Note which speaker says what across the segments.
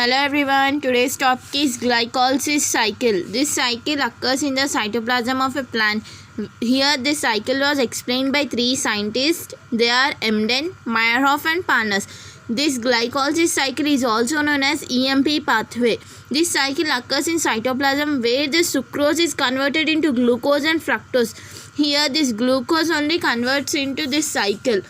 Speaker 1: Hello everyone, today's topic is glycolysis cycle. This cycle occurs in the cytoplasm of a plant. Here this cycle was explained by three scientists. They are Emden, Meyerhoff and Parnas. This glycolysis cycle is also known as EMP pathway. This cycle occurs in cytoplasm where the sucrose is converted into glucose and fructose. Here this glucose only converts into this cycle.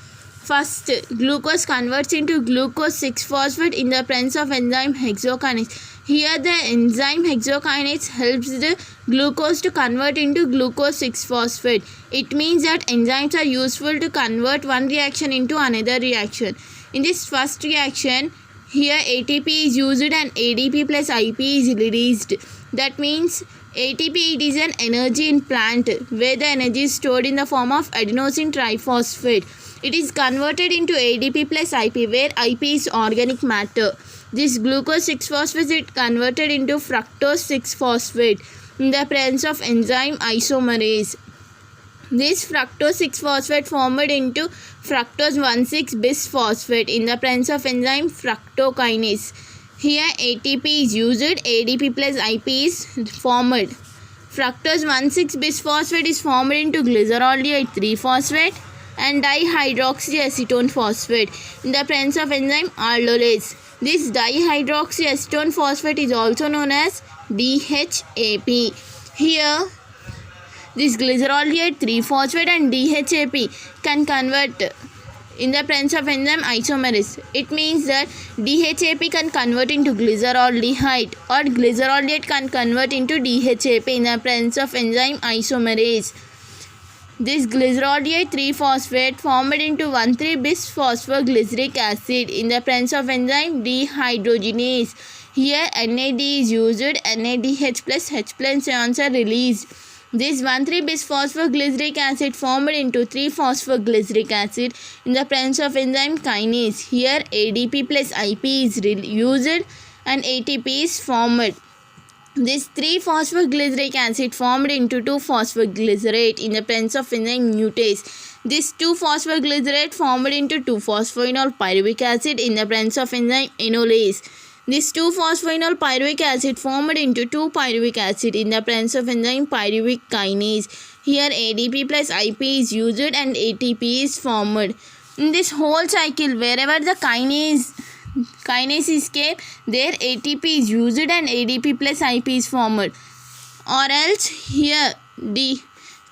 Speaker 1: First, glucose converts into glucose 6-phosphate in the presence of enzyme hexokinase. Here, the enzyme hexokinase helps the glucose to convert into glucose 6-phosphate. It means that enzymes are useful to convert one reaction into another reaction. In this first reaction, here ATP is used and ADP plus IP is released. That means ATP, it is an energy in plant where the energy is stored in the form of adenosine triphosphate. It is converted into ADP plus IP where IP is organic matter. This glucose 6-phosphate is converted into fructose 6-phosphate in the presence of enzyme isomerase. This fructose 6-phosphate formed into fructose 1,6-bisphosphate in the presence of enzyme fructokinase. Here ATP is used, ADP plus IP is formed. Fructose 1,6-bisphosphate is formed into glyceraldehyde 3-phosphate and dihydroxyacetone phosphate in the presence of enzyme aldolase. This dihydroxyacetone phosphate is also known as DHAP. Here, this glyceraldehyde 3-phosphate and DHAP can convert in the presence of enzyme isomerase. It means that DHAP can convert into glyceraldehyde or glyceraldehyde can convert into DHAP in the presence of enzyme isomerase. This glyceraldehyde 3-phosphate formed into 1,3-bisphosphoglyceric acid in the presence of enzyme dehydrogenase. Here NAD is used, NADH plus H plus ions are released. This 1,3-bisphosphoglyceric acid formed into 3-phosphoglyceric acid in the presence of enzyme kinase. Here ADP plus IP is used and ATP is formed. This 3-phosphoglyceric acid formed into 2-phosphoglycerate in the presence of enzyme mutase. This 2-phosphoglycerate formed into 2-phosphoenol pyruvic acid in the presence of enzyme enolase. This 2-phosphoenol pyruvic acid formed into 2-pyruvic acid in the presence of enzyme pyruvic kinase. Here ADP plus IP is used and ATP is formed. In this whole cycle, wherever the kinase is kept, there ATP is used and ADP plus IP is formed. Or else here the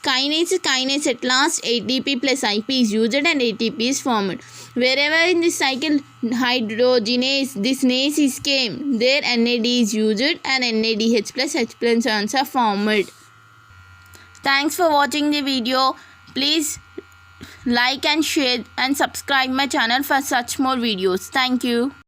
Speaker 1: kinase at last ATP plus IP is used and ATP is formed. Wherever in this cycle hydrogenase, this nase is came, there NAD is used and NADH plus H plus ions are formed. Thanks for watching the video. Please like and share and subscribe my channel for such more videos. Thank you.